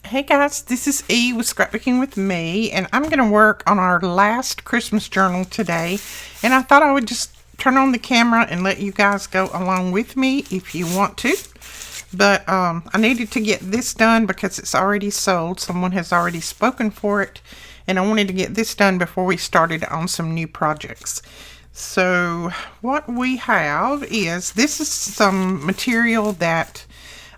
Hey guys, this is E with Scrapbooking with Me, and I'm going to work on our last Christmas journal today. And I thought I would just turn on the camera and let you guys go along with me if you want to. But I needed to get this done because it's already sold. Someone has already spoken for it, and I wanted to get this done before we started on some new projects. So what we have is, this is some material that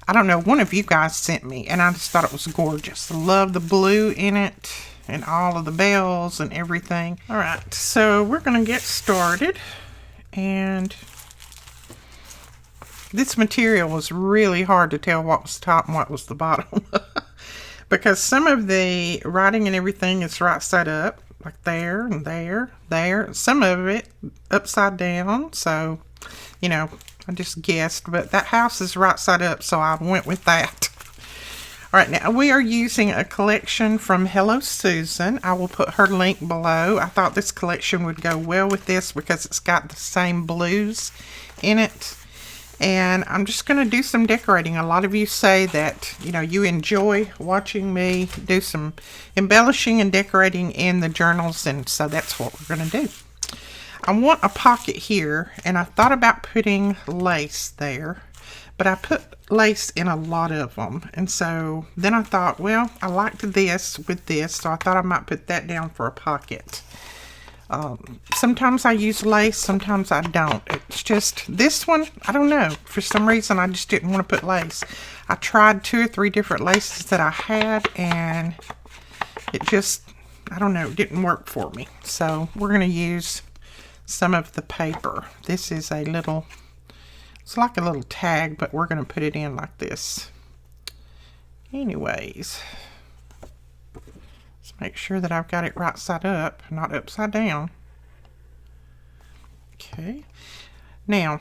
I don't know, one of you guys sent me, and I just thought it was gorgeous. I love the blue in it and all of the bells and everything. All right, so we're going to get started. And this material was really hard to tell what was top and what was the bottom. Because some of the writing and everything is right side up, like there and there, there. Some of it upside down, so, you know, I just guessed, but that house is right side up, so I went with that. All right, now we are using a collection from Hello Susan. I will put her link below. I thought this collection would go well with this because it's got the same blues in it. And I'm just going to do some decorating. A lot of you say that, you know, you enjoy watching me do some embellishing and decorating in the journals, and so that's what we're going to do. I want a pocket here, and I thought about putting lace there, but I put lace in a lot of them, and so then I thought, well, I liked this with this, so I thought I might put that down for a pocket. Sometimes I use lace, sometimes I don't. It's just this one, I don't know, for some reason I just didn't want to put lace. I tried 2 or 3 different laces that I had, and it just, I don't know, it didn't work for me. So we're going to use some of the paper. This is a little, it's like a little tag, but we're going to put it in like this. Anyways, let's make sure that I've got it right side up, not upside down. Okay, now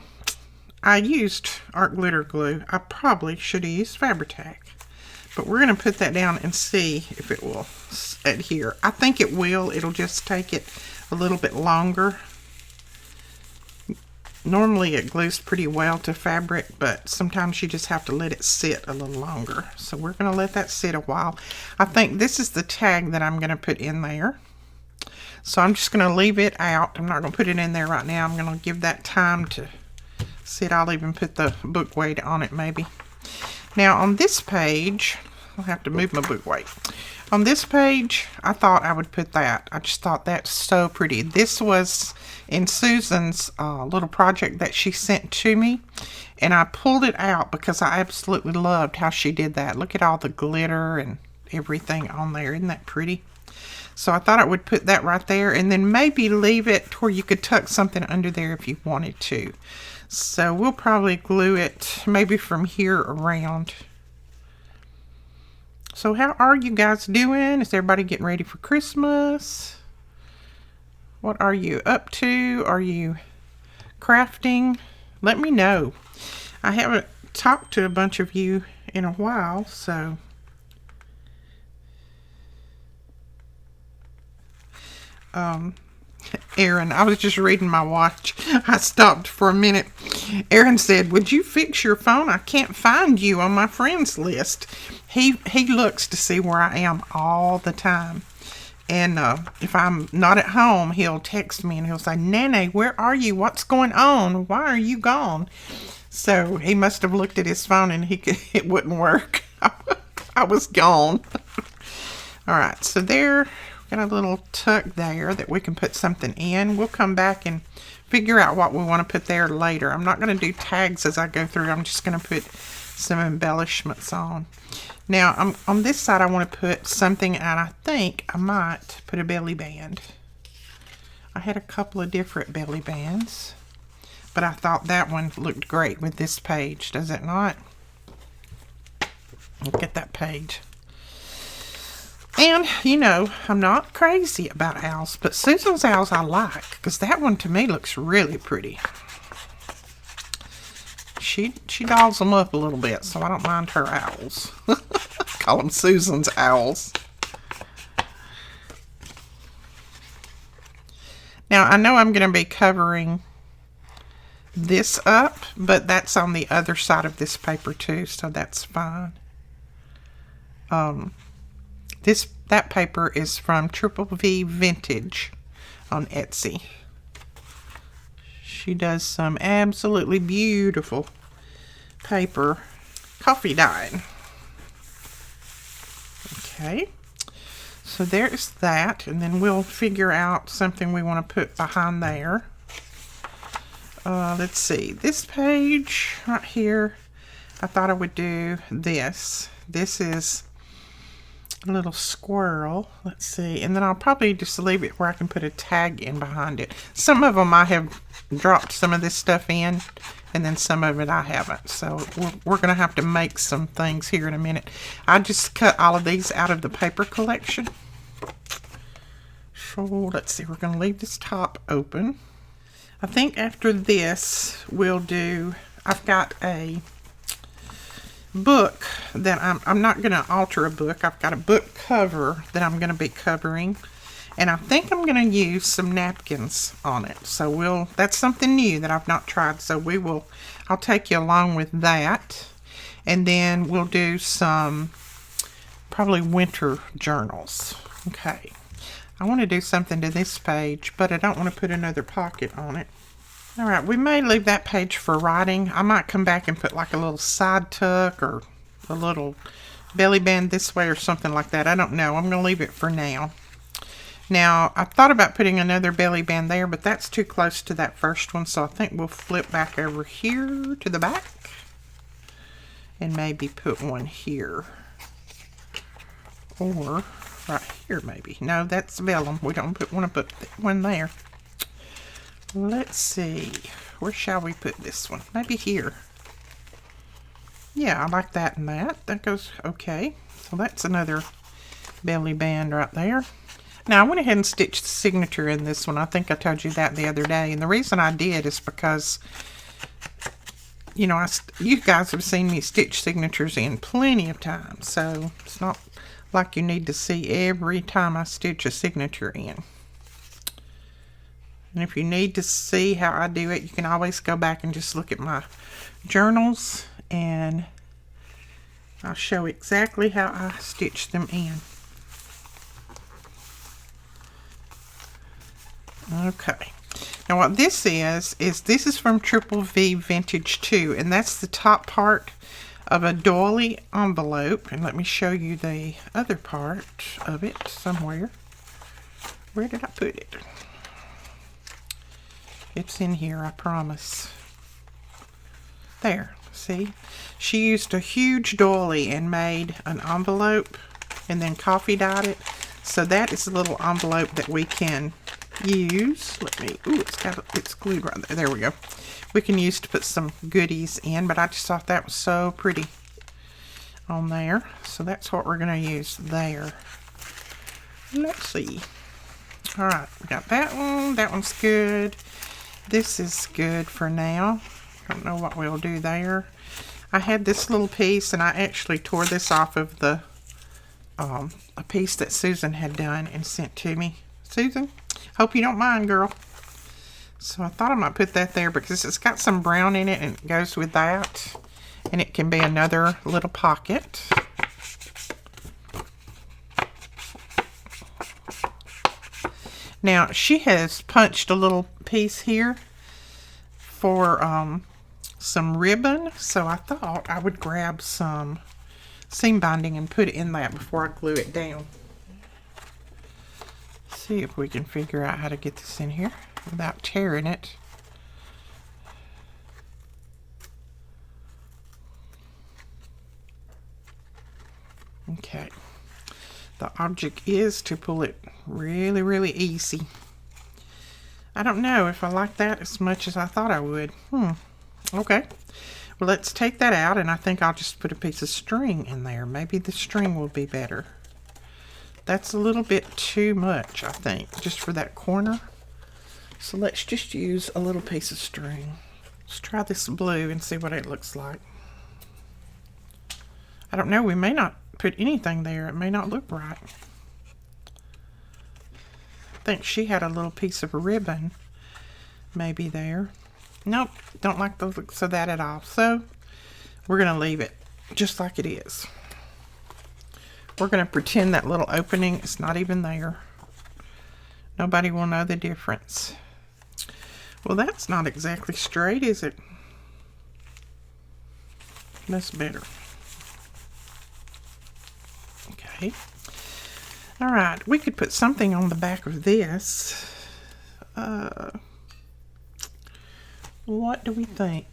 I used art glitter glue. I probably should have used Fabri-Tac, but we're going to put that down and see if it will adhere. I think it will. It'll just take it a little bit longer. Normally it glues pretty well to fabric, but sometimes you just have to let it sit a little longer. So we're going to let that sit a while. I think this is the tag that I'm going to put in there. So I'm just going to leave it out. I'm not going to put it in there right now. I'm going to give that time to sit. I'll even put the book weight on it maybe. Now on this page, I'll have to move my book weight. On this page, I thought I would put that. I just thought that's so pretty. This was in Susan's little project that she sent to me, and I pulled it out because I absolutely loved how she did that. Look at all the glitter and everything on there. Isn't that pretty? So I thought I would put that right there, and then maybe leave it where you could tuck something under there if you wanted to. So we'll probably glue it maybe from here around. So how are you guys doing? Is everybody getting ready for Christmas? What are you up to? Are you crafting? Let me know. I haven't talked to a bunch of you in a while, so Erin, I was just reading my watch. I stopped for a minute. Erin said, "Would you fix your phone? I can't find you on my friends list." He looks to see where I am all the time. And if I'm not at home, he'll text me and he'll say, "Nene, where are you? What's going on? Why are you gone?" So he must have looked at his phone and it wouldn't work. I was gone. All right, so there. Got a little tuck there that we can put something in. We'll come back and figure out what we want to put there later. I'm not going to do tags as I go through. I'm just going to put some embellishments on. Now, on this side, I want to put something, and I think I might put a belly band. I had a couple of different belly bands, but I thought that one looked great with this page. Does it not? Look at that page. And, you know, I'm not crazy about owls, but Susan's owls I like, because that one to me looks really pretty. She dolls them up a little bit, so I don't mind her owls. Call them Susan's owls. Now, I know I'm going to be covering this up, but that's on the other side of this paper too, so that's fine. That paper is from Triple V Vintage on Etsy. She does some absolutely beautiful paper coffee dye. Okay, so there's that, and then we'll figure out something we want to put behind there. Let's see, this page right here, I thought I would do this. This is a little squirrel. Let's see, and then I'll probably just leave it where I can put a tag in behind it. Some of them I have dropped some of this stuff in, and then some of it I haven't. So we're going to have to make some things here in a minute. I just cut all of these out of the paper collection. So let's see, we're going to leave this top open. I think after this we'll do, I've got a book that I'm not going to alter a book. I've got a book cover that I'm going to be covering, and I think I'm going to use some napkins on it. So that's something new that I've not tried. So I'll take you along with that, and then we'll do some probably winter journals. Okay, I want to do something to this page, but I don't want to put another pocket on it. Alright, we may leave that page for writing. I might come back and put like a little side tuck or a little belly band this way or something like that. I don't know. I'm going to leave it for now. Now, I thought about putting another belly band there, but that's too close to that first one, so I think we'll flip back over here to the back and maybe put one here. Or right here maybe. No, that's vellum. We don't want to put one there. Let's see, where shall we put this one? Maybe here. Yeah, I like that and that. That goes okay. So that's another belly band right there. Now, I went ahead and stitched the signature in this one. I think I told you that the other day. And the reason I did is because, you know, you guys have seen me stitch signatures in plenty of times. So it's not like you need to see every time I stitch a signature in. And if you need to see how I do it, you can always go back and just look at my journals, and I'll show exactly how I stitch them in. Okay. Now what this is this is from Triple V Vintage 2, and that's the top part of a doily envelope. And let me show you the other part of it somewhere. Where did I put it? It's in here, I promise. There, see? She used a huge doily and made an envelope and then coffee dyed it. So that is a little envelope that we can use. It's glued right there. There we go. We can use to put some goodies in, but I just thought that was so pretty on there. So that's what we're going to use there. Let's see. Alright, we got that one. That one's good. This is good for now. Don't know what we'll do there. I had this little piece, and I actually tore this off of the a piece that Susan had done and sent to me. Susan, hope you don't mind, girl. So I thought I might put that there because it's got some brown in it, and it goes with that. And it can be another little pocket. Now, she has punched a little piece here for some ribbon, so I thought I would grab some seam binding and put it in that before I glue it down. See if we can figure out how to get this in here without tearing it. Okay. The object is to pull it really, really easy. I don't know if I like that as much as I thought I would. Okay. Well, let's take that out, and I think I'll just put a piece of string in there. Maybe the string will be better. That's a little bit too much, I think, just for that corner. So let's just use a little piece of string. Let's try this blue and see what it looks like. I don't know, we may not put anything there. It may not look right. I think she had a little piece of ribbon maybe there. Nope, don't like the looks of that at all. So we're going to leave it just like it is. We're going to pretend that little opening is not even there. Nobody will know the difference. Well, that's not exactly straight, is it? That's better. Okay. All right, we could put something on the back of this. What do we think?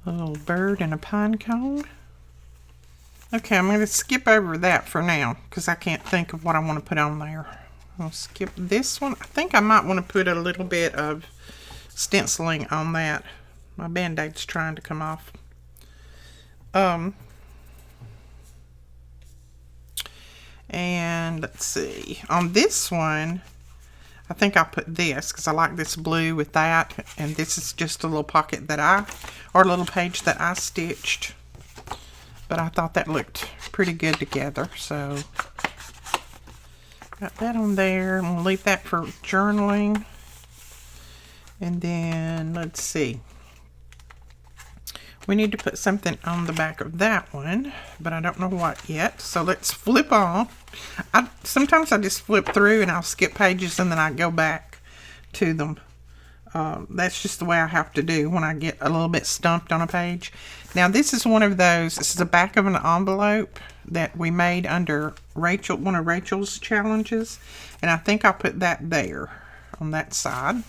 A little bird and a pine cone? Okay, I'm going to skip over that for now because I can't think of what I want to put on there. I'll skip this one. I think I might want to put a little bit of stenciling on that. My band-aid's trying to come off. And let's see. On this one, I think I'll put this because I like this blue with that. And this is just a little pocket or a little page that I stitched. But I thought that looked pretty good together. So, got that on there. I'm going to leave that for journaling. And then, let's see. We need to put something on the back of that one, but I don't know what yet. So let's flip on. Sometimes I just flip through and I'll skip pages and then I go back to them. That's just the way I have to do when I get a little bit stumped on a page. Now this is one of those, this is the back of an envelope that we made under one of Rachel's challenges. And I think I'll put that there on that side.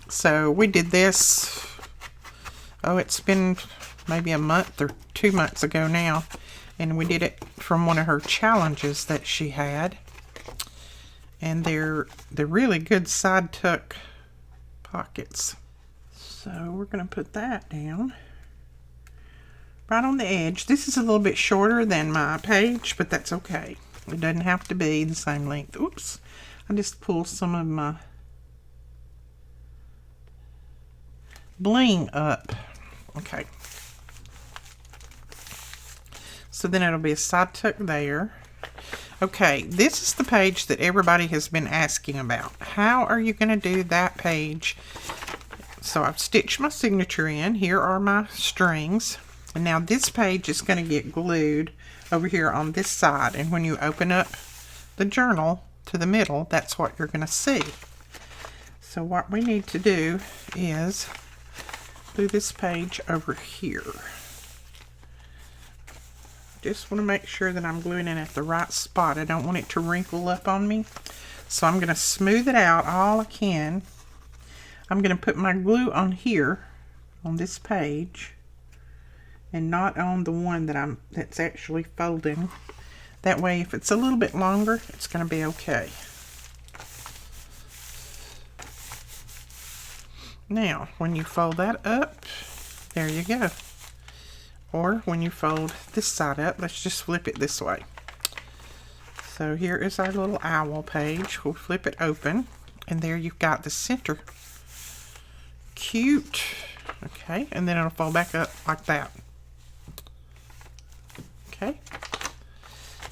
So we did this. Oh, it's been maybe a month or 2 months ago now. And we did it from one of her challenges that she had. And they're really good side tuck pockets. So we're going to put that down. Right on the edge. This is a little bit shorter than my page, but that's okay. It doesn't have to be the same length. Oops. I just pulled some of my bling up. Okay. So then it'll be a side tuck there. Okay, this is the page that everybody has been asking about. How are you going to do that page? So I've stitched my signature in. Here are my strings. And now this page is going to get glued over here on this side. And when you open up the journal to the middle, that's what you're going to see. So what we need to do is glue this page over here. Just want to make sure that I'm gluing it at the right spot. I don't want it to wrinkle up on me. So I'm going to smooth it out all I can. I'm going to put my glue on here on this page and not on the one that's actually folding. That way if it's a little bit longer, it's going to be okay. Now, when you fold that up, there you go. Or when you fold this side up, let's just flip it this way. So here is our little owl page. We'll flip it open, and there you've got the center. Cute. Okay, and then it'll fold back up like that. Okay.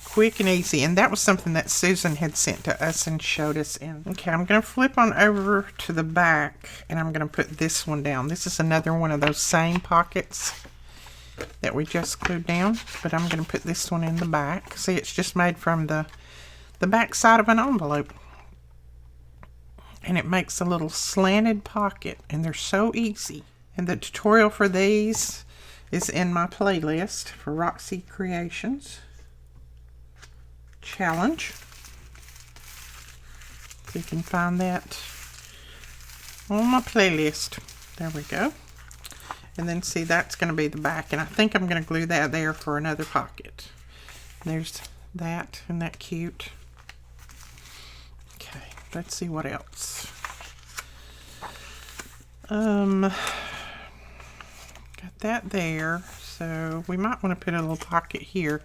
Quick and easy, and that was something that Susan had sent to us and showed us in. Okay, I'm going to flip on over to the back, and I'm going to put this one down. This is another one of those same pockets that we just glued down, but I'm going to put this one in the back. See, it's just made from the back side of an envelope, and it makes a little slanted pocket, and they're so easy. And the tutorial for these is in my playlist for Roxy Creations Challenge. You can find that on my playlist. There we go. And then see, that's going to be the back, and I think I'm going to glue that there for another pocket. There's that. Isn't that cute? Okay, let's see what else. Got that there, so we might want to put a little pocket here.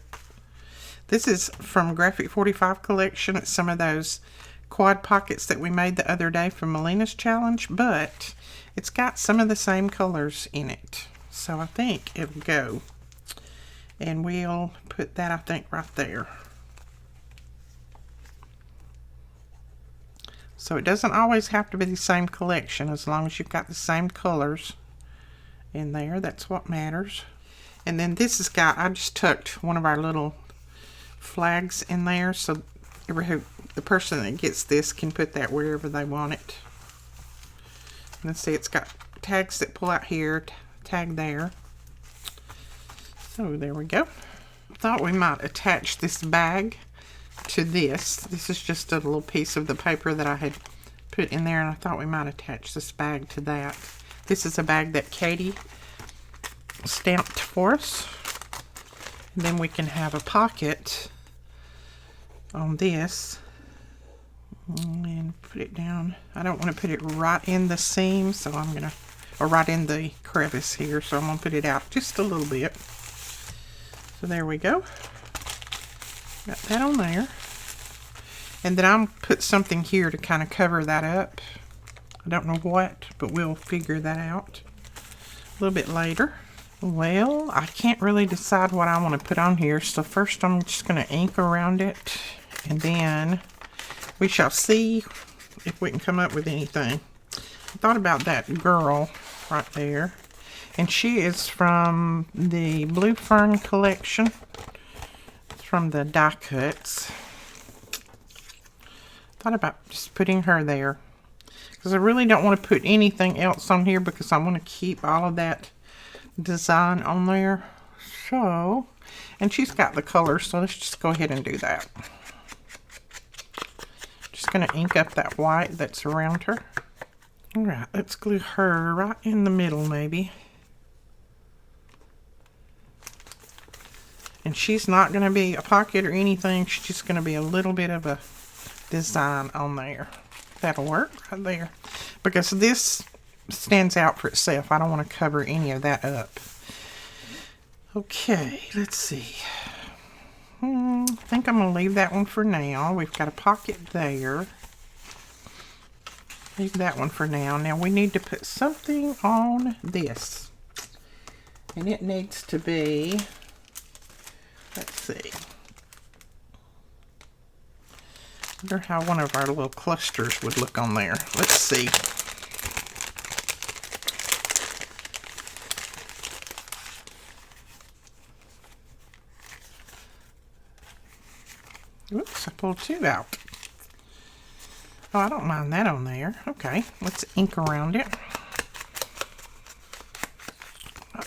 This is from Graphic 45 collection. It's some of those quad pockets that we made the other day from Melina's challenge, but it's got some of the same colors in it. So I think it'll go. And we'll put that, I think, right there. So it doesn't always have to be the same collection, as long as you've got the same colors in there. That's what matters. And then this has got, I just tucked one of our little flags in there, so the person that gets this can put that wherever they want it. Let's see, it's got tags that pull out here, tag there. So there we go. Thought we might attach this bag to this. This is just a little piece of the paper that I had put in there, and I thought we might attach this bag to that. This is a bag that Katie stamped for us. And then we can have a pocket on this and put it down. I don't want to put it right in the seam, so I'm gonna, or right in the crevice here, so I'm gonna put it out just a little bit. So there we go. Got that on there. And then I'm put something here to kind of cover that up. I don't know what, but we'll figure that out a little bit later. Well, I can't really decide what I want to put on here, so first I'm just going to ink around it, and then we shall see if we can come up with anything. I thought about that girl right there, and she is from the Blue Fern collection. It's from the die cuts. Thought about just putting her there, because I really don't want to put anything else on here because I want to keep all of that design on there. So, and she's got the colors, so let's just go ahead and do that. Just going to ink up that white that's around her. Alright, let's glue her right in the middle maybe. And she's not going to be a pocket or anything, she's just going to be a little bit of a design on there. That'll work right there, because this stands out for itself. I don't want to cover any of that up. Okay, let's see. I think I'm going to leave that one for now. We've got a pocket there. Leave that one for now. Now we need to put something on this, and it needs to be, let's see, I wonder how one of our little clusters would look on there. Let's see. Oops, I pulled two out. Oh, I don't mind that on there. Okay, let's ink around it.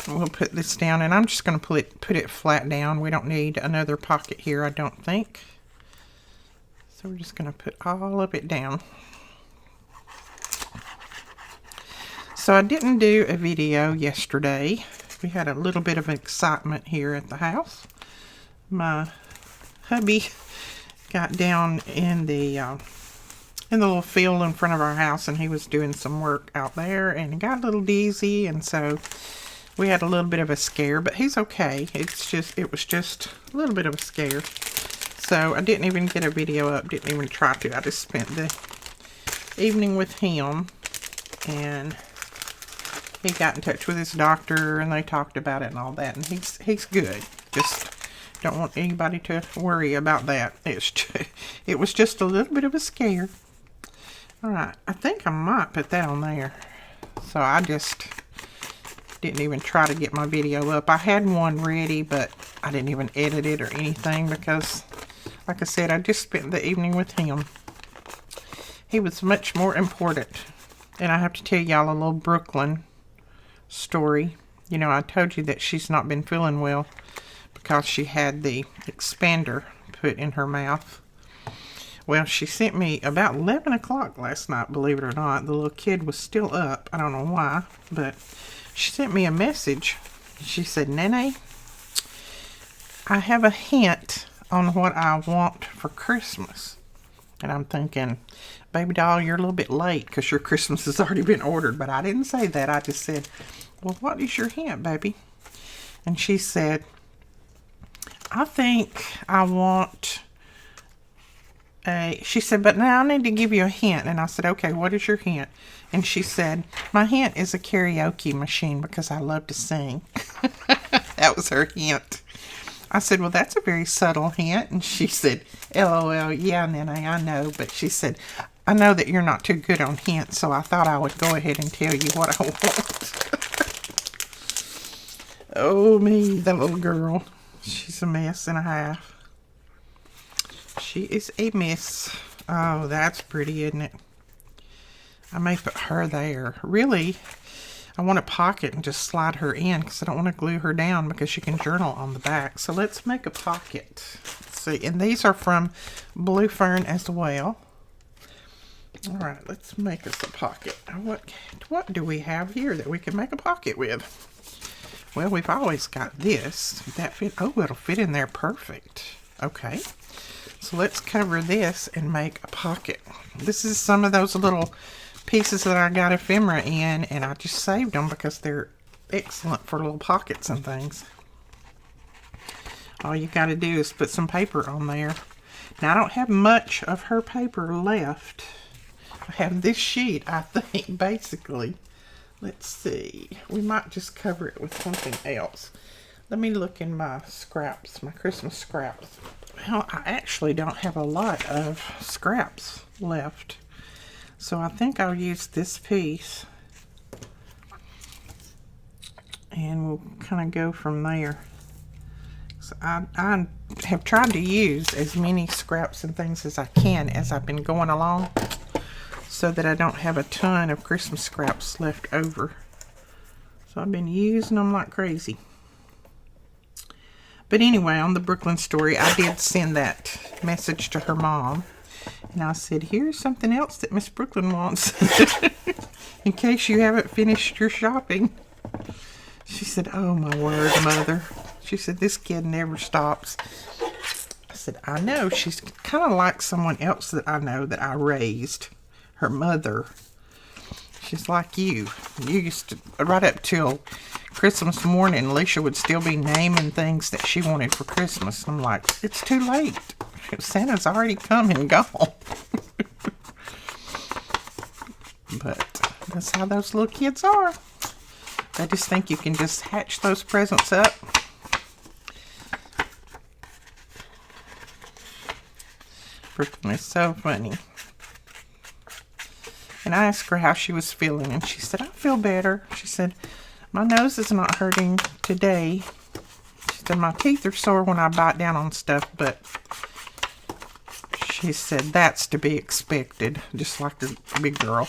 We'll put this down, and I'm just going to put it flat down. We don't need another pocket here, I don't think. So we're just going to put all of it down. So I didn't do a video yesterday. We had a little bit of excitement here at the house. My hubby got down in the little field in front of our house, and he was doing some work out there, and he got a little dizzy, and so we had a little bit of a scare, but he's okay. It was just a little bit of a scare. So I didn't even get a video up, didn't even try to. I just spent the evening with him, and he got in touch with his doctor, and they talked about it and all that, and he's good. Just don't want anybody to worry about that. It was just a little bit of a scare. Alright, I think I might put that on there. So I just didn't even try to get my video up. I had one ready, but I didn't even edit it or anything because, like I said, I just spent the evening with him. He was much more important. And I have to tell y'all a little Brooklyn story. You know, I told you that she's not been feeling well because she had the expander put in her mouth. Well, she sent me about 11 o'clock last night, believe it or not. The little kid was still up. I don't know why, but she sent me a message. She said, Nene, I have a hint on what I want for Christmas. And I'm thinking, baby doll, you're a little bit late because your Christmas has already been ordered. But I didn't say that. I just said, well, what is your hint, baby? And she said, I think I want she said, but now I need to give you a hint. And I said, okay, what is your hint? And she said, my hint is a karaoke machine because I love to sing. That was her hint. I said, well, that's a very subtle hint. And she said, LOL, yeah, Nene, I know. But she said, I know that you're not too good on hints, so I thought I would go ahead and tell you what I want. Oh, me, that little girl. She's a mess and a half. She is a miss. Oh, that's pretty, isn't it? I may put her there. Really, I want a pocket and just slide her in because I don't want to glue her down because she can journal on the back. So let's make a pocket. Let's see, and these are from Blue Fern as well. All right, let's make us a pocket. What do we have here that we can make a pocket with? Well, we've always got this. That fit. Oh, it'll fit in there perfect. Okay, so let's cover this and make a pocket. This is some of those little pieces that I got ephemera in, and I just saved them because they're excellent for little pockets and things. All you got to do is put some paper on there. Now, I don't have much of her paper left. I have this sheet, I think, basically. Let's see. We might just cover it with something else. Let me look in my scraps, my Christmas scraps. Well, I actually don't have a lot of scraps left. So I think I'll use this piece. And we'll kind of go from there. So I have tried to use as many scraps and things as I can as I've been going along, so that I don't have a ton of Christmas scraps left over. So I've been using them like crazy. But anyway, on the Brooklyn story, I did send that message to her mom. And I said, here's something else that Miss Brooklyn wants. In case you haven't finished your shopping. She said, oh my word, Mother. She said, this kid never stops. I said, I know. She's kind of like someone else that I know that I raised. Her mother. She's like you. You used to, right up till Christmas morning, Alicia would still be naming things that she wanted for Christmas. I'm like, it's too late. Santa's already come and gone. But that's how those little kids are. They just think you can just hatch those presents up. Brooklyn is so funny. And I asked her how she was feeling, and she said, I feel better. She said, my nose is not hurting today. She said, my teeth are sore when I bite down on stuff, but she said, that's to be expected, just like the big girl.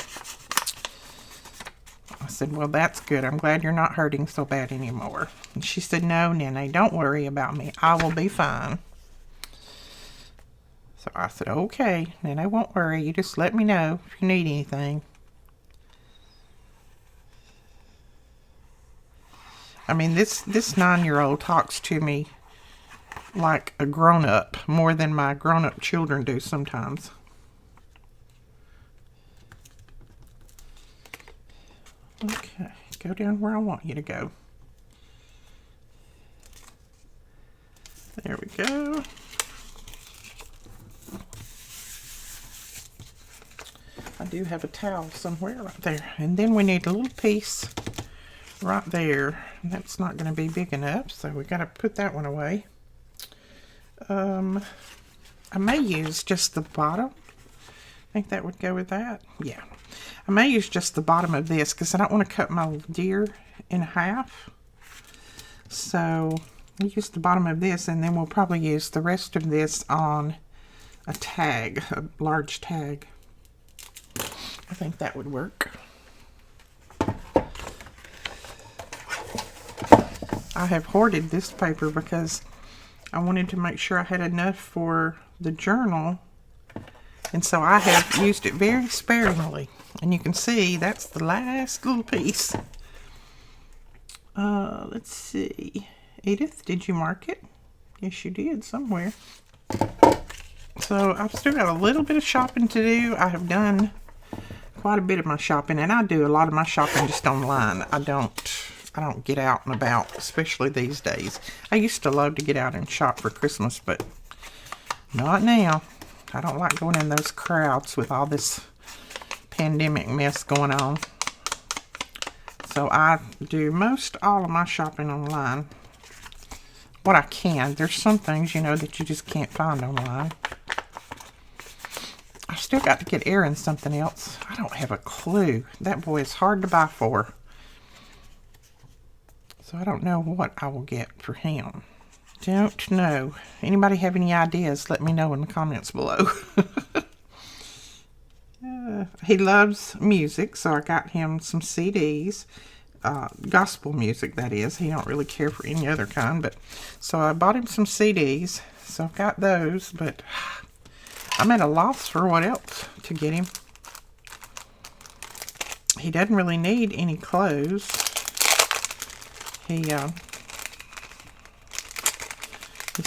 I said, well, that's good. I'm glad you're not hurting so bad anymore. And she said, no, Nene, don't worry about me. I will be fine. So I said, okay, Nene won't worry. You just let me know if you need anything. I mean, this 9-year-old talks to me like a grown-up, more than my grown-up children do sometimes. Okay, go down where I want you to go. There we go. I do have a towel somewhere right there. And then we need a little piece right there. That's not going to be big enough, so we got to put that one away. I may use just the bottom. I think that would go with that. Yeah. I may use just the bottom of this because I don't want to cut my deer in half. So I'll use the bottom of this, and then we'll probably use the rest of this on a tag, a large tag. I think that would work. I have hoarded this paper because I wanted to make sure I had enough for the journal, and so I have used it very sparingly. And you can see that's the last little piece. Let's see. Edith, did you mark it? Yes, you did somewhere. So I've still got a little bit of shopping to do. I have done quite a bit of my shopping, and I do a lot of my shopping just online. I don't get out and about, especially these days. I used to love to get out and shop for Christmas, but not now. I don't like going in those crowds with all this pandemic mess going on. So I do most all of my shopping online. What I can. There's some things, you know, that you just can't find online. I still got to get Aaron something else. I don't have a clue. That boy is hard to buy for. So I don't know what I will get for him. Don't know. Anybody have any ideas? Let me know in the comments below. He loves music, so I got him some CDs. Gospel music, that is. He don't really care for any other kind, but so I bought him some CDs. So I've got those, but I'm at a loss for what else to get him. He doesn't really need any clothes. He's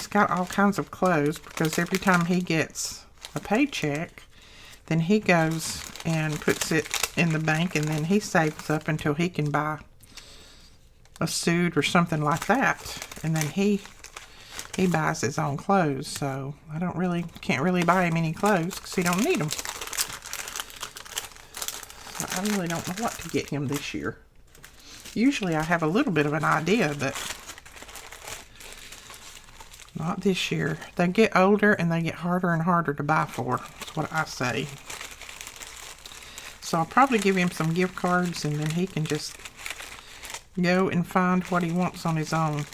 got all kinds of clothes because every time he gets a paycheck, then he goes and puts it in the bank, and then he saves up until he can buy a suit or something like that, and then he buys his own clothes. So I can't really buy him any clothes because he don't need them. So I really don't know what to get him this year. Usually I have a little bit of an idea, but not this year. They get older and they get harder and harder to buy for. That's what I say. So I'll probably give him some gift cards, and then he can just go and find what he wants on his own.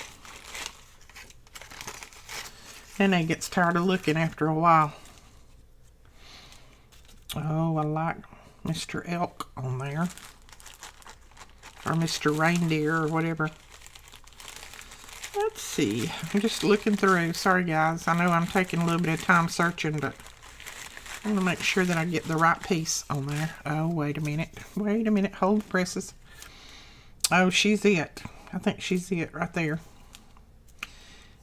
Then he gets tired of looking after a while. Oh, I like Mr. Elk on there. Or Mr. Reindeer or whatever. Let's see. I'm just looking through. Sorry guys, I know I'm taking a little bit of time searching, but I want to make sure that I get the right piece on there. Oh, wait a minute. Wait a minute. Hold the presses. Oh, she's it. I think she's it right there.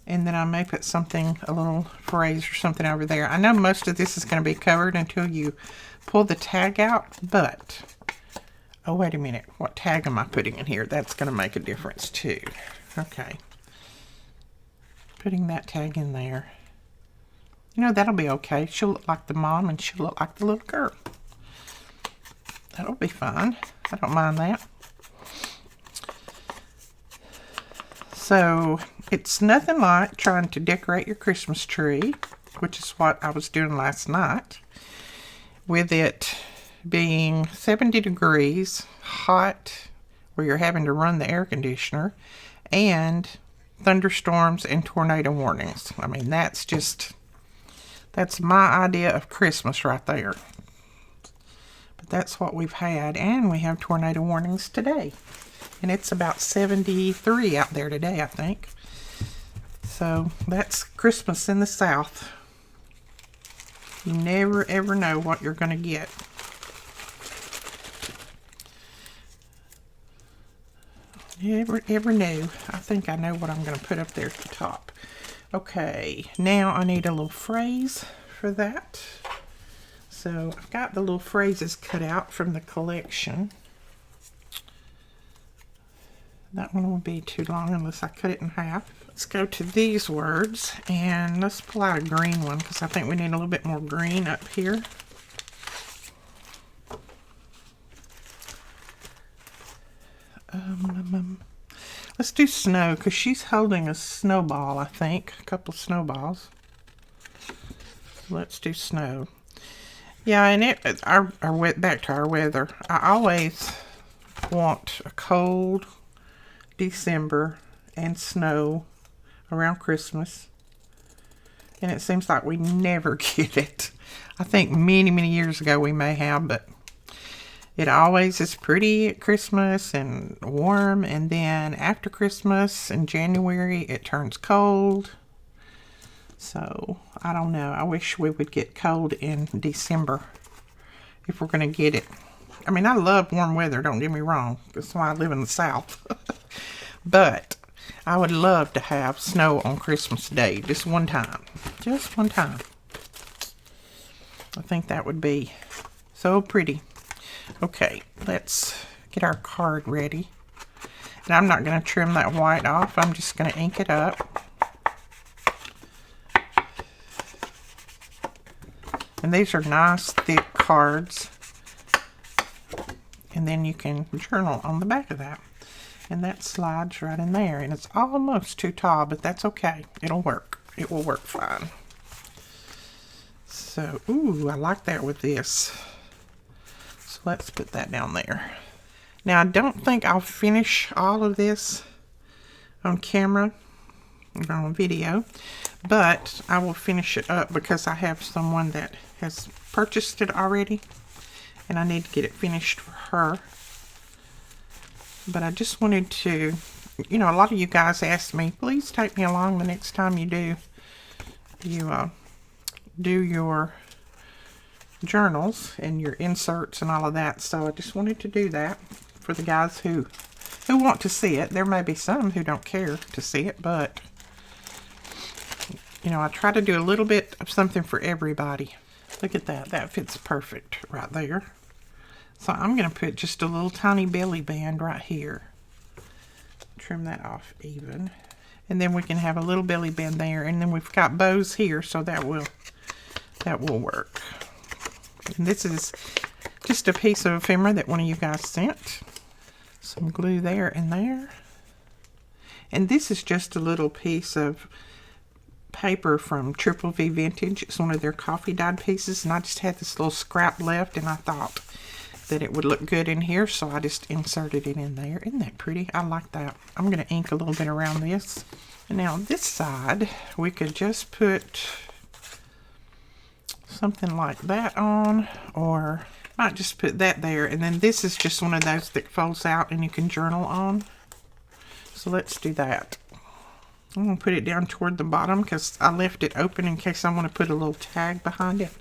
And then I may put something, a little phrase or something over there. I know most of this is going to be covered until you pull the tag out, but... Oh, wait a minute. What tag am I putting in here? That's going to make a difference too. Okay. Putting that tag in there. You know, that'll be okay. She'll look like the mom and she'll look like the little girl. That'll be fine. I don't mind that. So, it's nothing like trying to decorate your Christmas tree, which is what I was doing last night, with it being 70 degrees, hot, where you're having to run the air conditioner, and thunderstorms and tornado warnings. I mean, that's my idea of Christmas right there. But that's what we've had, and we have tornado warnings today. And it's about 73 out there today, I think. So that's Christmas in the South. You never ever know what you're going to get. Ever know. I think I know what I'm going to put up there at the top. Okay, now I need a little phrase for that. So I've got the little phrases cut out from the collection. That one won't be too long unless I cut it in half. Let's go to these words, and let's pull out a green one because I think we need a little bit more green up here. Let's do snow because she's holding a snowball, I think. A couple of snowballs. Let's do snow. Yeah, and back to our weather. I always want a cold December and snow around Christmas. And it seems like we never get it. I think many, many years ago we may have, but it always is pretty at Christmas and warm, and then after Christmas in January it turns cold. So, I don't know. I wish we would get cold in December if we're going to get it. I mean, I love warm weather, don't get me wrong. That's why I live in the South. But I would love to have snow on Christmas Day, just one time. Just one time. I think that would be so pretty. Okay, let's get our card ready. And I'm not going to trim that white off. I'm just going to ink it up. And these are nice, thick cards. And then you can journal on the back of that. And that slides right in there. And it's almost too tall, but that's okay. It'll work. It will work fine. So, ooh, I like that with this. So let's put that down there. Now, I don't think I'll finish all of this on camera. on video, but I will finish it up because I have someone that has purchased it already and I need to get it finished for her. But I just wanted to, you know, a lot of you guys asked me, please take me along the next time you do your journals and your inserts and all of that. So I just wanted to do that for the guys who want to see it. There may be some who don't care to see it, but you know, I try to do a little bit of something for everybody. Look at that. That fits perfect right there. So I'm going to put just a little tiny belly band right here. Trim that off even. And then we can have a little belly band there. And then we've got bows here, so that will work. And this is just a piece of ephemera that one of you guys sent. Some glue there and there. And this is just a little piece of paper from Triple V Vintage. It's one of their coffee dyed pieces, and I just had this little scrap left, and I thought that it would look good in here, so I just inserted it in there. Isn't that pretty? I like that. I'm going to ink a little bit around this. And now this side, we could just put something like that on, or might just put that there. And then this is just one of those that folds out and you can journal on. So let's do that. I'm going to put it down toward the bottom because I left it open in case I want to put a little tag behind it.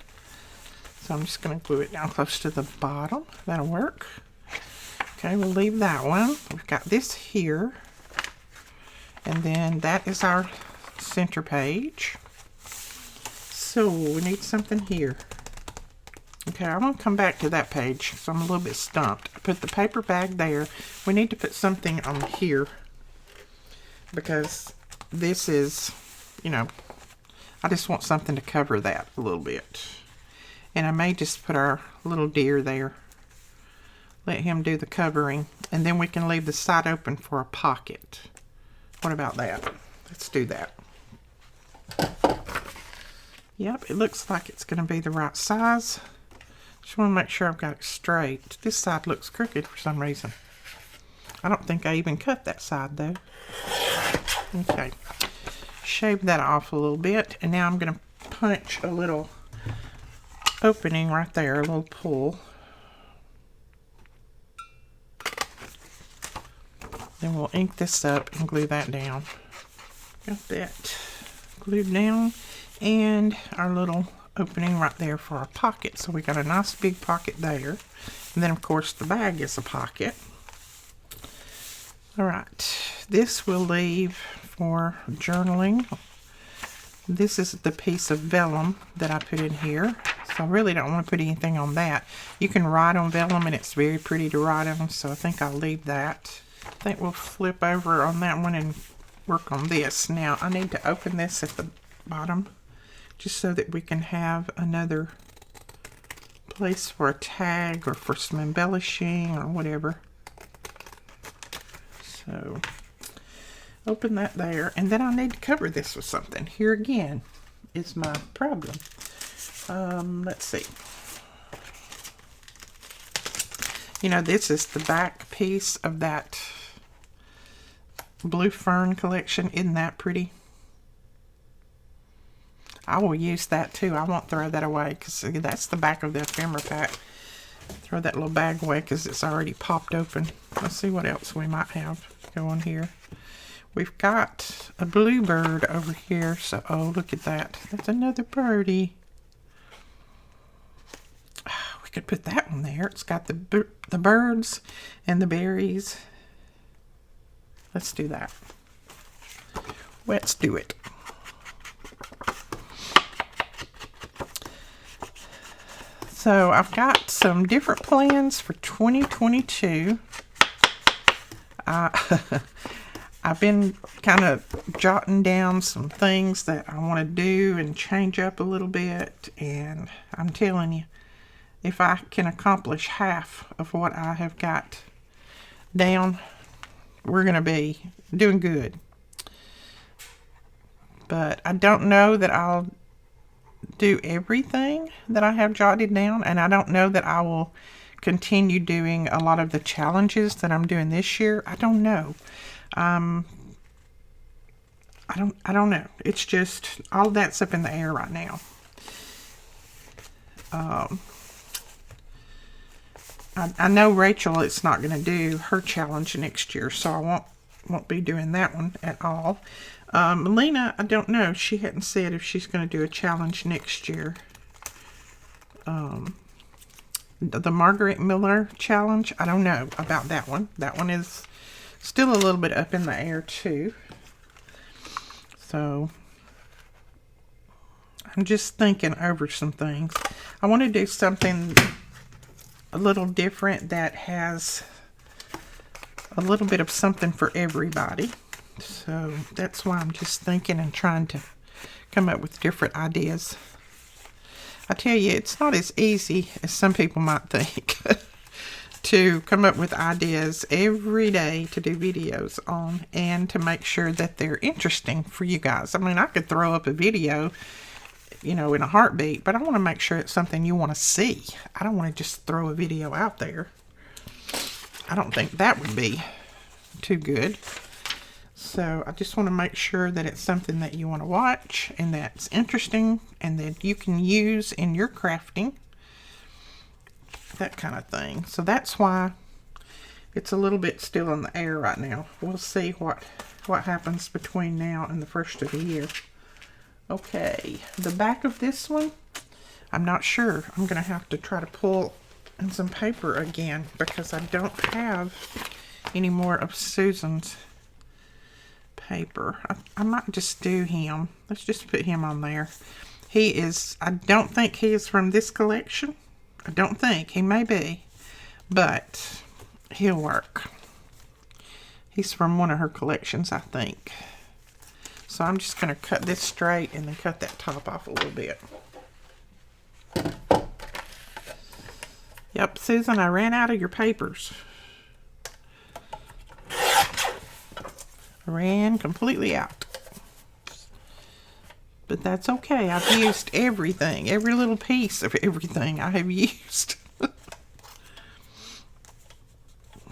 So I'm just going to glue it down close to the bottom. That'll work. Okay, we'll leave that one. We've got this here. And then that is our center page. So we need something here. Okay, I'm going to come back to that page, so I'm a little bit stumped. I put the paper bag there. We need to put something on here because this is, you know, I just want something to cover that a little bit. And I may just put our little deer there. Let him do the covering. And then we can leave the side open for a pocket. What about that? Let's do that. Yep, it looks like it's going to be the right size. Just want to make sure I've got it straight. This side looks crooked for some reason. I don't think I even cut that side though. Okay. Shave that off a little bit. And now I'm going to punch a little opening right there, a little pull. Then we'll ink this up and glue that down. Got that glued down. And our little opening right there for our pocket. So we got a nice big pocket there. And then of course the bag is a pocket. Alright, this we'll leave for journaling. This is the piece of vellum that I put in here. So I really don't want to put anything on that. You can write on vellum and it's very pretty to write on, so I think I'll leave that. I think we'll flip over on that one and work on this. Now I need to open this at the bottom just so that we can have another place for a tag or for some embellishing or whatever. So open that there, and then I need to cover this with something. Here again is my problem. Let's see. You know, this is the back piece of that Blue Fern collection. Isn't that pretty? I will use that too. I won't throw that away because that's the back of the ephemera pack. Throw that little bag away because it's already popped open. Let's see what else we might have going here. We've got a bluebird over here. So, oh, look at that. That's another birdie. We could put that one there. It's got the birds and the berries. Let's do that. Let's do it. So I've got some different plans for 2022. I've been kind of jotting down some things that I want to do and change up a little bit. And I'm telling you, if I can accomplish half of what I have got down, we're going to be doing good. But I don't know that I'll do everything that I have jotted down, and I don't know that I will continue doing a lot of the challenges that I'm doing this year. I don't know. I I don't know. It's just, all of that's up in the air right now. I know Rachel is not going to do her challenge next year, so I won't be doing that one at all. Melina, I don't know. She hadn't said if she's going to do a challenge next year. The Margaret Miller challenge, I don't know about that one. That one is still a little bit up in the air too. So I'm just thinking over some things. I want to do something a little different that has a little bit of something for everybody. So that's why I'm just thinking and trying to come up with different ideas. I tell you, it's not as easy as some people might think to come up with ideas every day to do videos on and to make sure that they're interesting for you guys. I mean, I could throw up a video, you know, in a heartbeat, but I want to make sure it's something you want to see. I don't want to just throw a video out there. I don't think that would be too good. So I just want to make sure that it's something that you want to watch and that's interesting and that you can use in your crafting. That kind of thing. So that's why it's a little bit still in the air right now. We'll see what happens between now and the first of the year. Okay, the back of this one, I'm not sure. I'm going to have to try to pull in some paper again because I don't have any more of Susan's paper. I might just do him. Let's just put him on there. He is, I don't think he is from this collection. I don't think. He may be, but he'll work. He's from one of her collections, I think. So I'm just going to cut this straight and then cut that top off a little bit. Yep, Susan, I ran out of your papers. Ran completely out. But that's okay. I've used everything. Every little piece of everything I have used.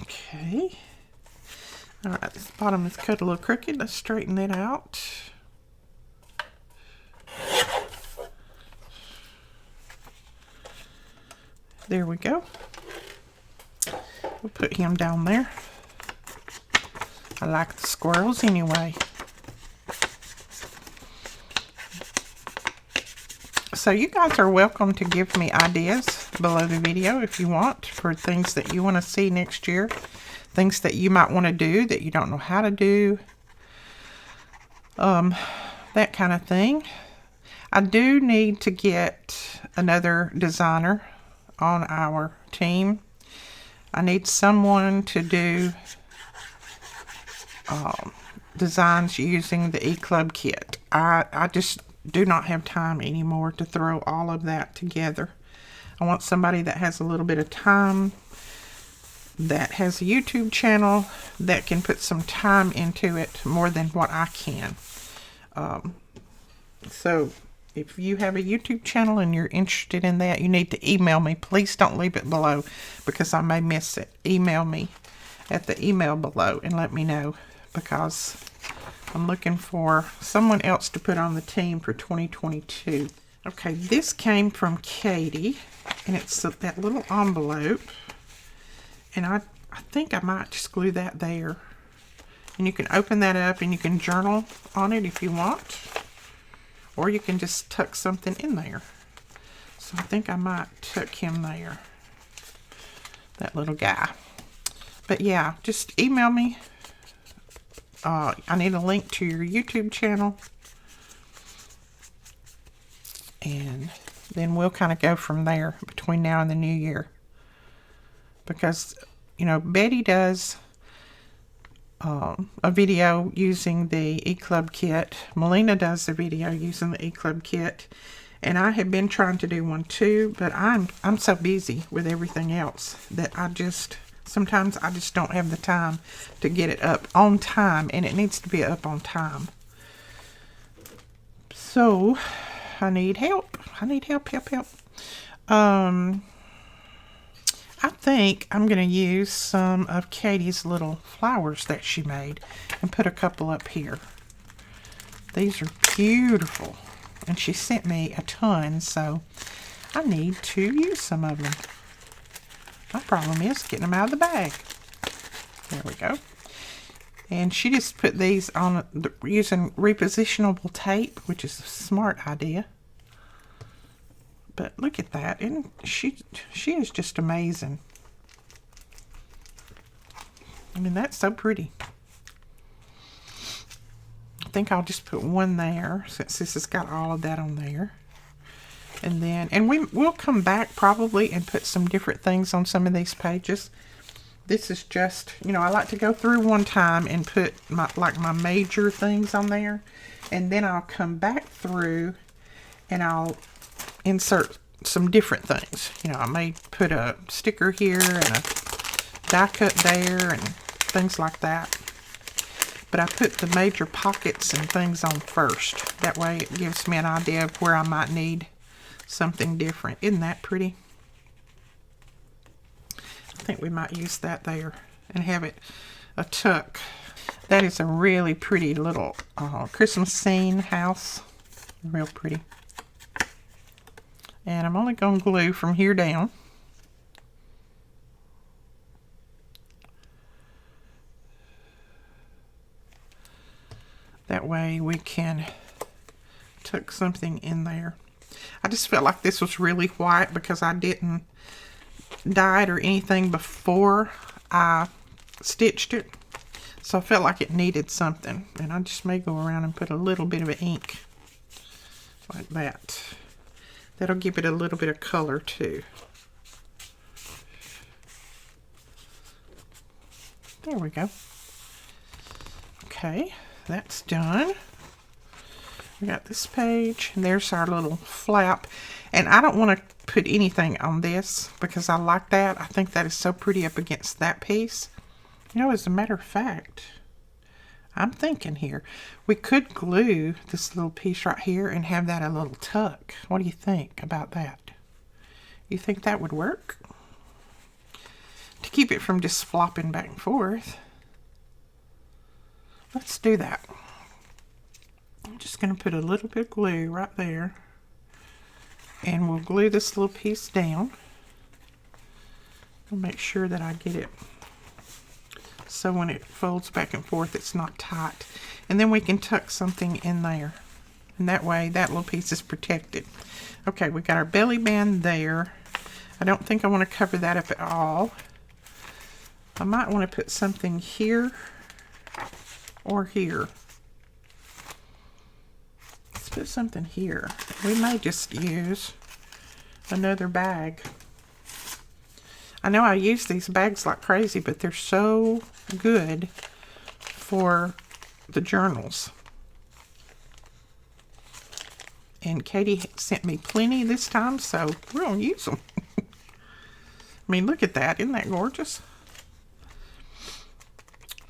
Okay. Alright, this bottom is cut a little crooked. Let's straighten it out. There we go. We'll put him down there. I like the squirrels anyway. So you guys are welcome to give me ideas below the video if you want for things that you want to see next year. Things that you might want to do that you don't know how to do. That kind of thing. I do need to get another designer on our team. I need someone to do designs using the E-Club kit. I just do not have time anymore to throw all of that together. I want somebody that has a little bit of time, that has a YouTube channel, that can put some time into it more than what I can. So if you have a YouTube channel and you're interested in that, you need to email me. Please don't leave it below because I may miss it. Email me at the email below and let me know, because I'm looking for someone else to put on the team for 2022. Okay, this came from Katie, and it's that little envelope, and I think I might just glue that there. And you can open that up and you can journal on it if you want, or you can just tuck something in there. So I think I might tuck him there, that little guy. But yeah, just email me. I need a link to your YouTube channel, and then we'll kind of go from there between now and the new year. Because, you know, Betty does a video using the E-Club kit. Melina does a video using the E-Club kit, and I have been trying to do one too, but I'm so busy with everything else that sometimes I just don't have the time to get it up on time, and it needs to be up on time. So I need help. Help. I think I'm going to use some of Katie's little flowers that she made and put a couple up here. These are beautiful. And she sent me a ton, so I need to use some of them. My problem is getting them out of the bag. There we go. And she just put these on using repositionable tape, which is a smart idea. But look at that. And she is just amazing. I mean, that's so pretty. I think I'll just put one there since this has got all of that on there. And then, we'll come back probably and put some different things on some of these pages. This is just, you know, I like to go through one time and put my major things on there. And then I'll come back through and I'll insert some different things. You know, I may put a sticker here and a die cut there and things like that. But I put the major pockets and things on first. That way it gives me an idea of where I might need something different. Isn't that pretty? I think we might use that there and have it a tuck. That is a really pretty little Christmas scene house. Real pretty. And I'm only going to glue from here down. That way we can tuck something in there. I just felt like this was really white because I didn't dye it or anything before I stitched it. So I felt like it needed something. And I just may go around and put a little bit of ink like that. That'll give it a little bit of color too. There we go. Okay, that's done. We got this page, and there's our little flap. And I don't want to put anything on this because I like that. I think that is so pretty up against that piece. You know, as a matter of fact, I'm thinking here, we could glue this little piece right here and have that a little tuck. What do you think about that? You think that would work? To keep it from just flopping back and forth. Let's do that. I'm just going to put a little bit of glue right there. And we'll glue this little piece down. I'll make sure that I get it so when it folds back and forth it's not tight. And then we can tuck something in there. And that way that little piece is protected. Okay, we got our belly band there. I don't think I want to cover that up at all. I might want to put something here or here. Let's put something here. We may just use another bag. I know I use these bags like crazy, but they're so good for the journals. And Katie sent me plenty this time, so we're going to use them. I mean, look at that. Isn't that gorgeous?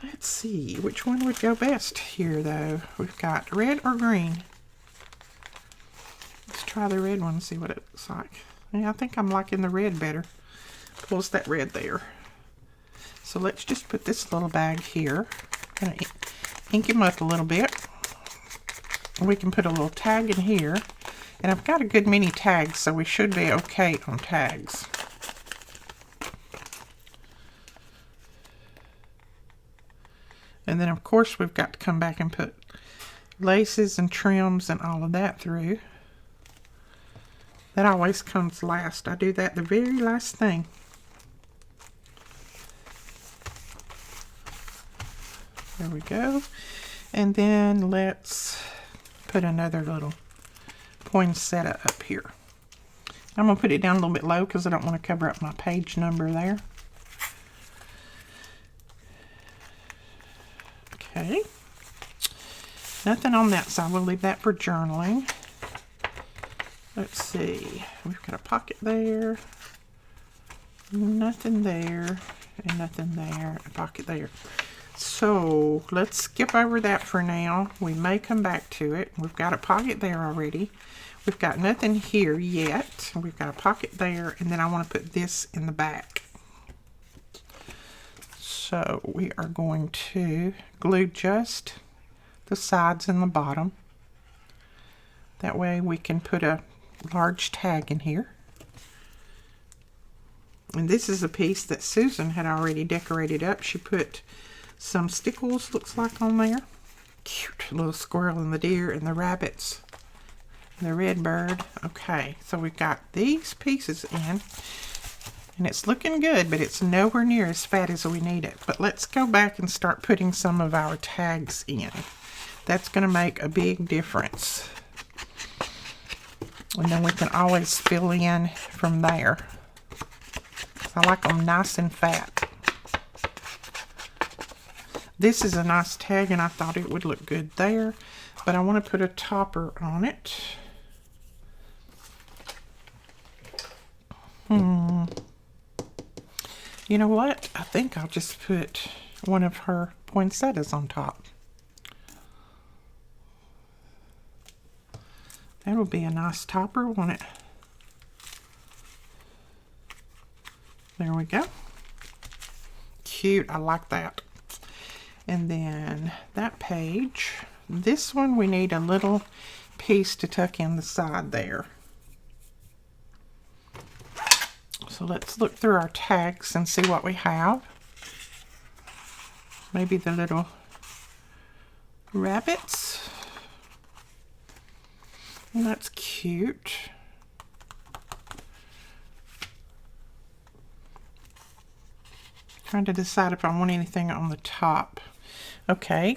Let's see. Which one would go best here, though? We've got red or green. Let's try the red one and see what it looks like. Yeah, I think I'm liking the red better. Pulls that red there. So let's just put this little bag here. Gonna ink him up a little bit. We can put a little tag in here. And I've got a good many tags, so we should be okay on tags. And then of course we've got to come back and put laces and trims and all of that through. That always comes last. I do that the very last thing. There we go. And then let's put another little poinsettia up here. I'm going to put it down a little bit low because I don't want to cover up my page number there. Okay. Nothing on that side. We'll leave that for journaling. Let's see. We've got a pocket there. Nothing there. And nothing there. A pocket there. So let's skip over that for now. We may come back to it. We've got a pocket there already. We've got nothing here yet. We've got a pocket there. And then I want to put this in the back. So we are going to glue just the sides and the bottom. That way we can put a large tag in here. And this is a piece that Susan had already decorated up. She put some stickles, looks like, on there. Cute little squirrel and the deer and the rabbits. And the red bird. Okay, so we've got these pieces in. And it's looking good, but it's nowhere near as fat as we need it. But let's go back and start putting some of our tags in. That's going to make a big difference. And then we can always fill in from there. I like them nice and fat. This is a nice tag, and I thought it would look good there. But I want to put a topper on it. You know what? I think I'll just put one of her poinsettias on top. That'll be a nice topper, won't it? There we go. Cute. I like that. And then that page. This one we need a little piece to tuck in the side there. So let's look through our tags and see what we have. Maybe the little rabbits. And that's cute. Trying to decide if I want anything on the top. Okay,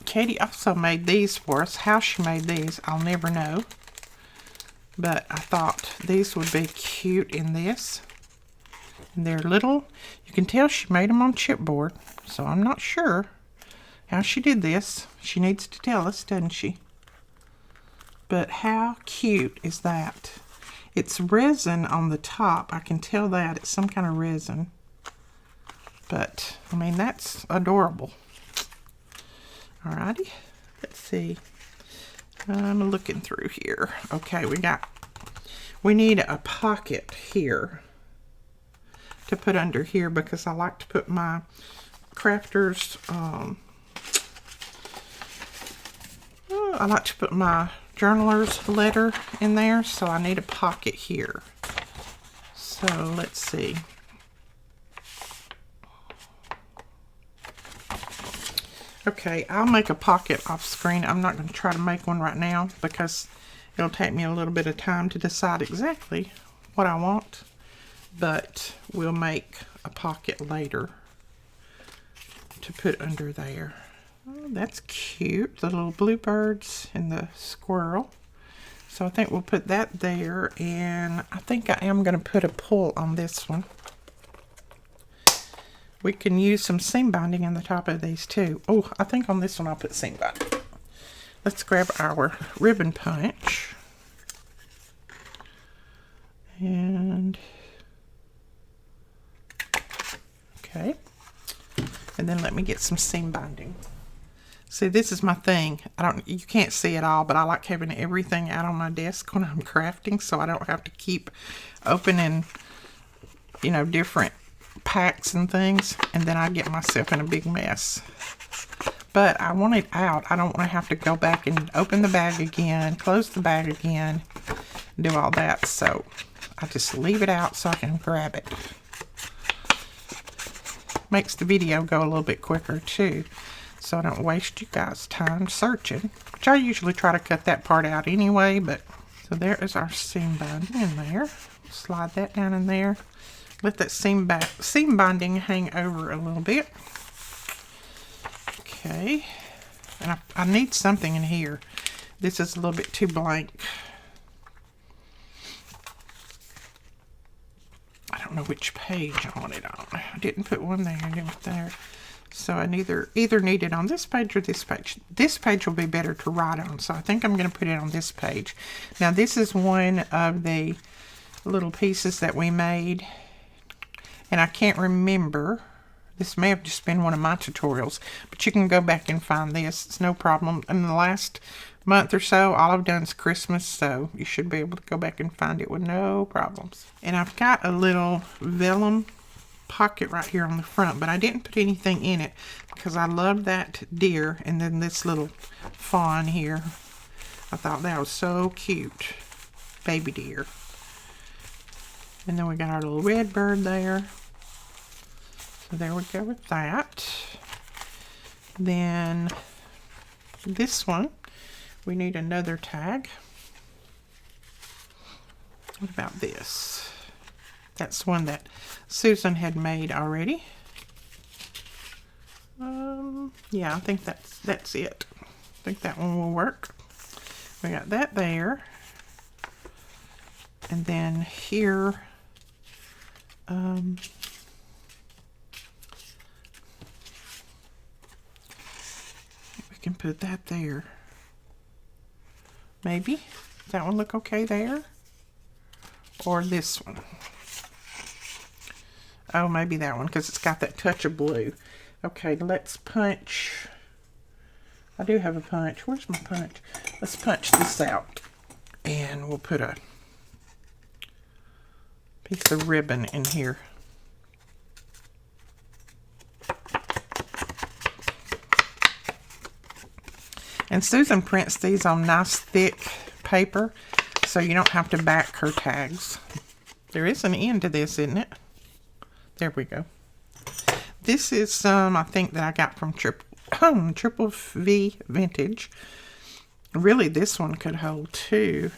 Katie also made these for us. How she made these, I'll never know. But I thought these would be cute in this. And they're little. You can tell she made them on chipboard. So I'm not sure how she did this. She needs to tell us, doesn't she? But how cute is that? It's resin on the top. I can tell that. It's some kind of resin. But, I mean, that's adorable. Alrighty. Let's see. I'm looking through here. Okay, we need a pocket here to put under here because I like to put my crafters, I like to put my journaler's letter in there, so I need a pocket here. So, let's see. Okay, I'll make a pocket off screen. I'm not going to try to make one right now because it'll take me a little bit of time to decide exactly what I want. But we'll make a pocket later to put under there. Oh, that's cute. The little bluebirds and the squirrel. So I think we'll put that there. And I think I am going to put a pull on this one. We can use some seam binding in the top of these too. Oh, I think on this one I'll put seam binding. Let's grab our ribbon punch. And, okay. And then let me get some seam binding. See, this is my thing. You can't see it all, but I like having everything out on my desk when I'm crafting so I don't have to keep opening, you know, different packs and things, and then I get myself in a big mess. But I want it out. I don't want to have to go back and open the bag again, close the bag again, do all that. So I just leave it out so I can grab it. Makes the video go a little bit quicker too, so I don't waste you guys' time searching, which I usually try to cut that part out anyway. But so there is our seam binding in there. Slide that down in there. Let that seam binding hang over a little bit. Okay. And I need something in here. This is a little bit too blank. I don't know which page I want it on. I didn't put one there, I didn't put there. So I either need it on this page or this page. This page will be better to write on, so I think I'm going to put it on this page. Now this is one of the little pieces that we made. And I can't remember. This may have just been one of my tutorials. But you can go back and find this. It's no problem. In the last month or so, all I've done is Christmas. So you should be able to go back and find it with no problems. And I've got a little vellum pocket right here on the front. But I didn't put anything in it because I love that deer. And then this little fawn here. I thought that was so cute. Baby deer. And then we got our little red bird there. So there we go with that. Then this one, we need another tag. What about this? That's one that Susan had made already. Yeah, I think that's it. I think that one will work. We got that there. And then here, we can put that there. Maybe. Does that one look okay there? Or this one? Oh, maybe that one, because it's got that touch of blue. Okay, let's punch. I do have a punch. Where's my punch? Let's punch this out. And we'll put a piece of ribbon in here. And Susan prints these on nice thick paper, so you don't have to back her tags. There is an end to this, isn't it? There we go. This is some, I think, that I got from Triple V Vintage. Really, this one could hold two,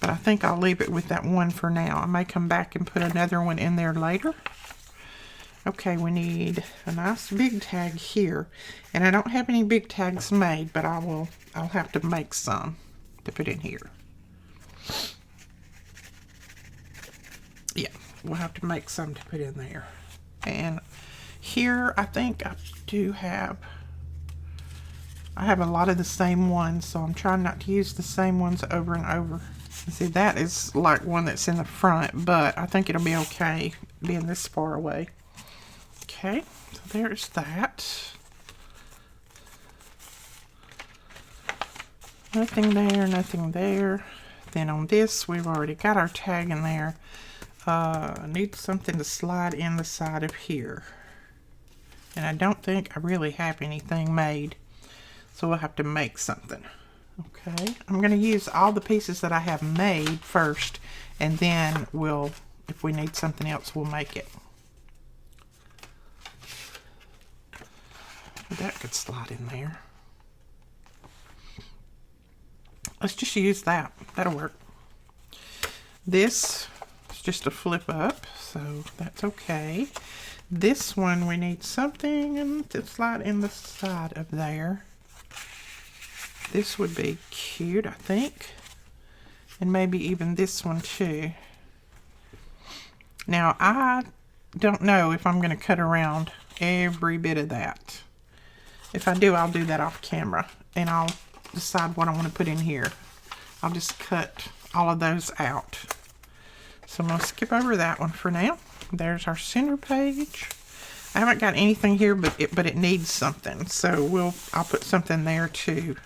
but I think I'll leave it with that one for now. I may come back and put another one in there later. Okay, we need a nice big tag here, and I don't have any big tags made, but I'll have to make some to put in here. Yeah, we'll have to make some to put in there. And here, I think I have a lot of the same ones, so I'm trying not to use the same ones over and over. See, that is like one that's in the front, but I think it'll be okay being this far away. Okay, so there's that. Nothing there, nothing there. Then on this, we've already got our tag in there. I need something to slide in the side of here. And I don't think I really have anything made, so we'll have to make something. Okay, I'm going to use all the pieces that I have made first, and then if we need something else, we'll make it. That could slide in there. Let's just use that. That'll work. This is just a flip up, so that's okay. This one, we need something to slide in the side of there. This would be cute, I think. And maybe even this one too. Now, I don't know if I'm going to cut around every bit of that. If I do, I'll do that off camera. And I'll decide what I want to put in here. I'll just cut all of those out. So I'm going to skip over that one for now. There's our center page. I haven't got anything here, but it needs something. So I'll put something there too.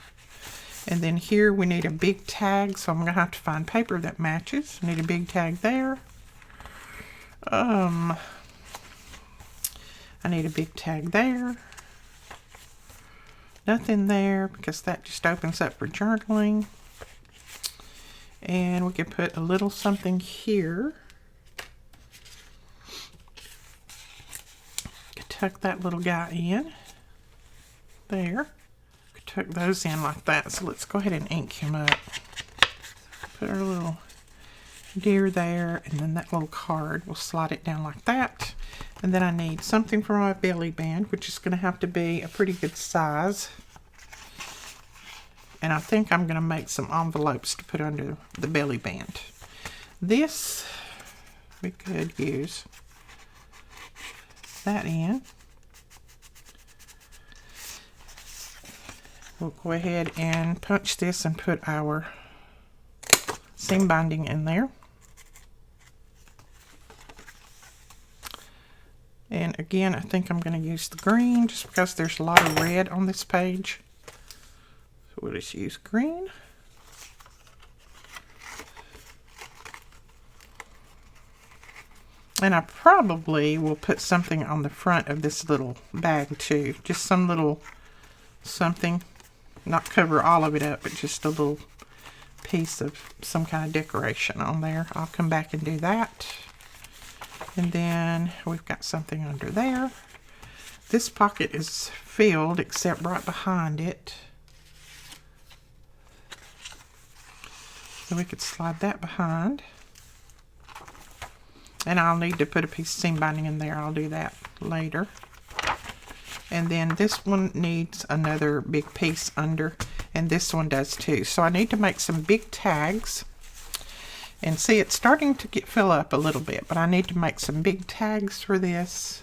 And then here we need a big tag, so I'm going to have to find paper that matches. I need a big tag there. I need a big tag there. Nothing there, because that just opens up for journaling. And we can put a little something here. Tuck that little guy in. There. Tuck those in like that. So let's go ahead and ink him up. Put our little deer there, and then that little card, we'll slide it down like that. And then I need something for my belly band, which is going to have to be a pretty good size. And I think I'm going to make some envelopes to put under the belly band. This, we could use that in. We'll go ahead and punch this and put our seam binding in there. And again, I think I'm going to use the green just because there's a lot of red on this page. So we'll just use green. And I probably will put something on the front of this little bag too. Just some little something. Not cover all of it up, but just a little piece of some kind of decoration on there. I'll come back and do that. And then we've got something under there. This pocket is filled except right behind it. So we could slide that behind. And I'll need to put a piece of seam binding in there. I'll do that later. And then this one needs another big piece under, and this one does too. So I need to make some big tags. And see, it's starting to fill up a little bit, but I need to make some big tags for this.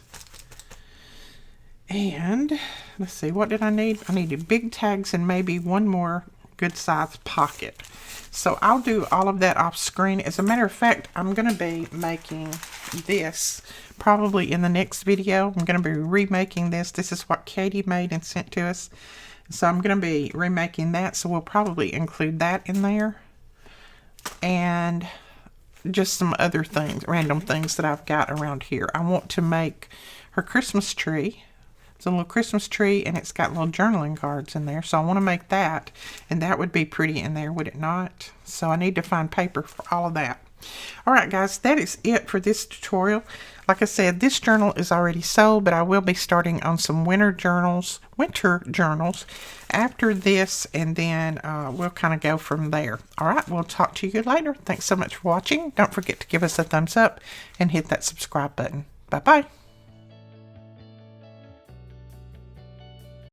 And let's see, what did I need? I needed big tags and maybe one more good sized pocket. So I'll do all of that off screen. As a matter of fact, I'm going to be making this probably in the next video. I'm going to be remaking this. This is what Katie made and sent to us. So I'm going to be remaking that. So we'll probably include that in there. And just some other things, random things that I've got around here. I want to make her Christmas tree. It's a little Christmas tree, and it's got little journaling cards in there. So I want to make that, and that would be pretty in there, would it not? So I need to find paper for all of that. All right, guys, that is it for this tutorial. Like I said, this journal is already sold, but I will be starting on some winter journals after this, and then we'll kind of go from there. All right, we'll talk to you later. Thanks so much for watching. Don't forget to give us a thumbs up and hit that subscribe button. Bye-bye.